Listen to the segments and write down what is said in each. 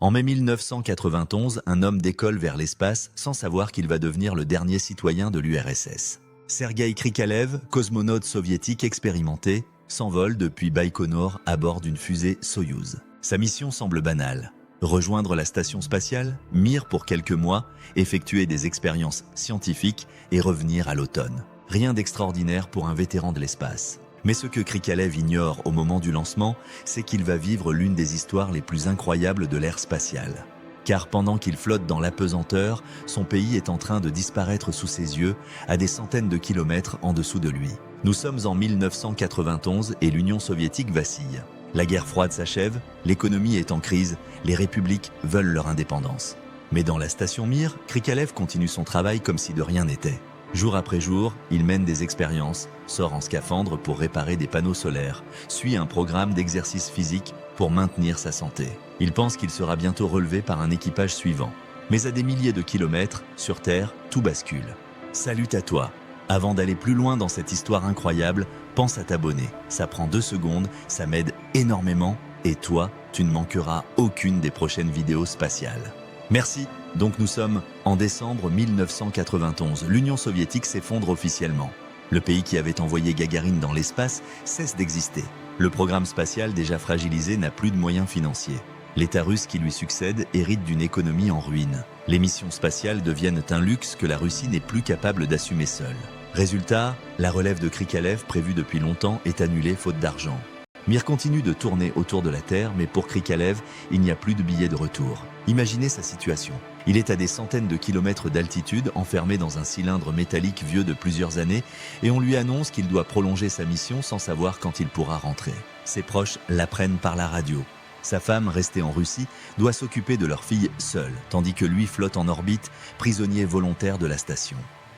En mai 1991, un homme décolle vers l'espace sans savoir qu'il va devenir le dernier citoyen de l'URSS. Sergueï Krikalev, cosmonaute soviétique expérimenté, s'envole depuis Baïkonur à bord d'une fusée Soyouz. Sa mission semble banale. Rejoindre la station spatiale, Mir pour quelques mois, effectuer des expériences scientifiques et revenir à l'automne. Rien d'extraordinaire pour un vétéran de l'espace. Mais ce que Krikalev ignore au moment du lancement, c'est qu'il va vivre l'une des histoires les plus incroyables de l'ère spatiale. Car pendant qu'il flotte dans l'apesanteur, son pays est en train de disparaître sous ses yeux, à des centaines de kilomètres en dessous de lui. Nous sommes en 1991 et l'Union soviétique vacille. La guerre froide s'achève, l'économie est en crise, les républiques veulent leur indépendance. Mais dans la station Mir, Krikalev continue son travail comme si de rien n'était. Jour après jour, il mène des expériences, sort en scaphandre pour réparer des panneaux solaires, suit un programme d'exercice physique pour maintenir sa santé. Il pense qu'il sera bientôt relevé par un équipage suivant. Mais à des milliers de kilomètres, sur Terre, tout bascule. Salut à toi! Avant d'aller plus loin dans cette histoire incroyable, pense à t'abonner. Ça prend 2 secondes, ça m'aide énormément et toi, tu ne manqueras aucune des prochaines vidéos spatiales. Merci. Donc nous sommes en décembre 1991. L'Union soviétique s'effondre officiellement. Le pays qui avait envoyé Gagarine dans l'espace cesse d'exister. Le programme spatial déjà fragilisé n'a plus de moyens financiers. L'État russe qui lui succède hérite d'une économie en ruine. Les missions spatiales deviennent un luxe que la Russie n'est plus capable d'assumer seule. Résultat, la relève de Krikalev prévue depuis longtemps est annulée faute d'argent. Mir continue de tourner autour de la Terre, mais pour Krikalev, il n'y a plus de billet de retour. Imaginez sa situation. Il est à des centaines de kilomètres d'altitude, enfermé dans un cylindre métallique vieux de plusieurs années, et on lui annonce qu'il doit prolonger sa mission sans savoir quand il pourra rentrer. Ses proches l'apprennent par la radio. Sa femme, restée en Russie, doit s'occuper de leur fille seule, tandis que lui flotte en orbite, prisonnier volontaire de la station.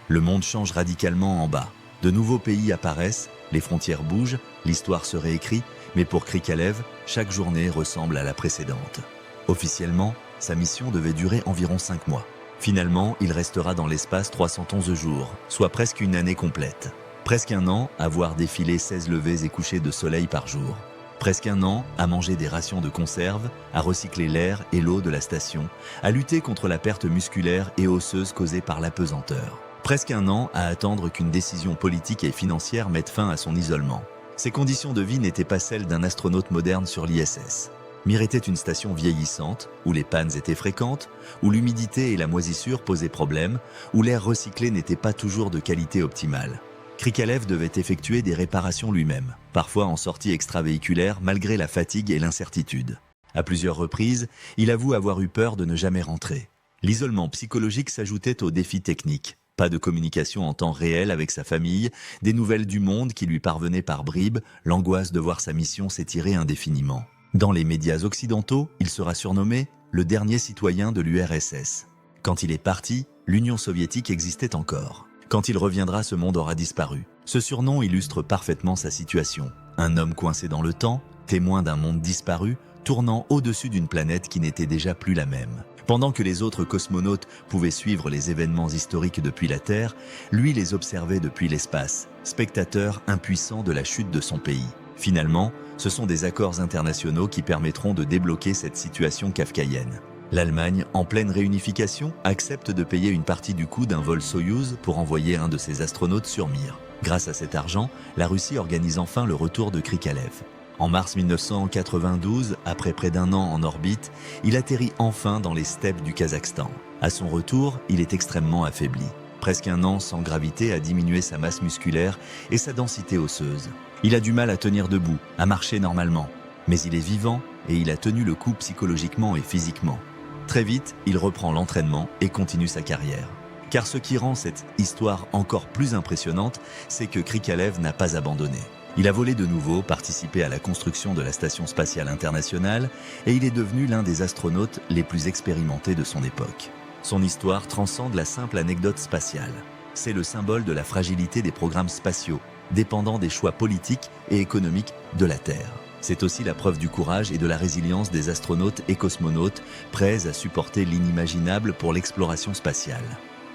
Le monde change radicalement en bas. De nouveaux pays apparaissent, les frontières bougent, l'histoire se réécrit, mais pour Krikalev, chaque journée ressemble à la précédente. Officiellement, sa mission devait durer environ 5 mois. Finalement, il restera dans l'espace 311 jours, soit presque une année complète. Presque un an à voir défiler 16 levées et couchers de soleil par jour. Presque un an à manger des rations de conserve, à recycler l'air et l'eau de la station, à lutter contre la perte musculaire et osseuse causée par l'apesanteur. Presque un an à attendre qu'une décision politique et financière mette fin à son isolement. Ses conditions de vie n'étaient pas celles d'un astronaute moderne sur l'ISS. Mir était une station vieillissante, où les pannes étaient fréquentes, où l'humidité et la moisissure posaient problème, où l'air recyclé n'était pas toujours de qualité optimale. Krikalev devait effectuer des réparations lui-même, parfois en sortie extravéhiculaire malgré la fatigue et l'incertitude. À plusieurs reprises, il avoue avoir eu peur de ne jamais rentrer. L'isolement psychologique s'ajoutait aux défis techniques. Pas de communication en temps réel avec sa famille, des nouvelles du monde qui lui parvenaient par bribes, l'angoisse de voir sa mission s'étirer indéfiniment. Dans les médias occidentaux, il sera surnommé le dernier citoyen de l'URSS. Quand il est parti, l'Union soviétique existait encore. Quand il reviendra, ce monde aura disparu. Ce surnom illustre parfaitement sa situation. Un homme coincé dans le temps, témoin d'un monde disparu, tournant au-dessus d'une planète qui n'était déjà plus la même. Pendant que les autres cosmonautes pouvaient suivre les événements historiques depuis la Terre, lui les observait depuis l'espace, spectateur impuissant de la chute de son pays. Finalement, ce sont des accords internationaux qui permettront de débloquer cette situation kafkaïenne. L'Allemagne, en pleine réunification, accepte de payer une partie du coût d'un vol Soyouz pour envoyer un de ses astronautes sur Mir. Grâce à cet argent, la Russie organise enfin le retour de Krikalev. En mars 1992, après près d'un an en orbite, il atterrit enfin dans les steppes du Kazakhstan. À son retour, il est extrêmement affaibli. Presque un an sans gravité a diminué sa masse musculaire et sa densité osseuse. Il a du mal à tenir debout, à marcher normalement. Mais il est vivant et il a tenu le coup psychologiquement et physiquement. Très vite, il reprend l'entraînement et continue sa carrière. Car ce qui rend cette histoire encore plus impressionnante, c'est que Krikalev n'a pas abandonné. Il a volé de nouveau, participé à la construction de la Station spatiale internationale et il est devenu l'un des astronautes les plus expérimentés de son époque. Son histoire transcende la simple anecdote spatiale. C'est le symbole de la fragilité des programmes spatiaux, dépendant des choix politiques et économiques de la Terre. C'est aussi la preuve du courage et de la résilience des astronautes et cosmonautes prêts à supporter l'inimaginable pour l'exploration spatiale.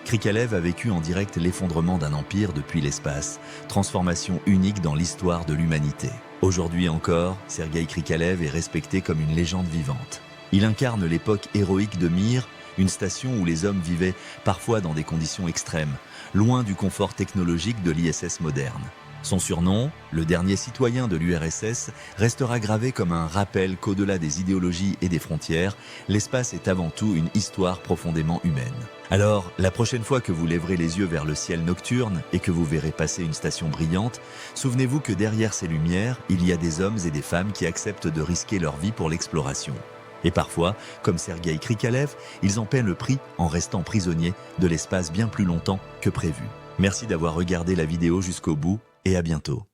Krikalev a vécu en direct l'effondrement d'un empire depuis l'espace, transformation unique dans l'histoire de l'humanité. Aujourd'hui encore, Sergueï Krikalev est respecté comme une légende vivante. Il incarne l'époque héroïque de Mir, une station où les hommes vivaient parfois dans des conditions extrêmes, loin du confort technologique de l'ISS moderne. Son surnom, le dernier citoyen de l'URSS, restera gravé comme un rappel qu'au-delà des idéologies et des frontières, l'espace est avant tout une histoire profondément humaine. Alors, la prochaine fois que vous lèverez les yeux vers le ciel nocturne et que vous verrez passer une station brillante, souvenez-vous que derrière ces lumières, il y a des hommes et des femmes qui acceptent de risquer leur vie pour l'exploration. Et parfois, comme Sergueï Krikalev, ils en paient le prix en restant prisonniers de l'espace bien plus longtemps que prévu. Merci d'avoir regardé la vidéo jusqu'au bout et à bientôt.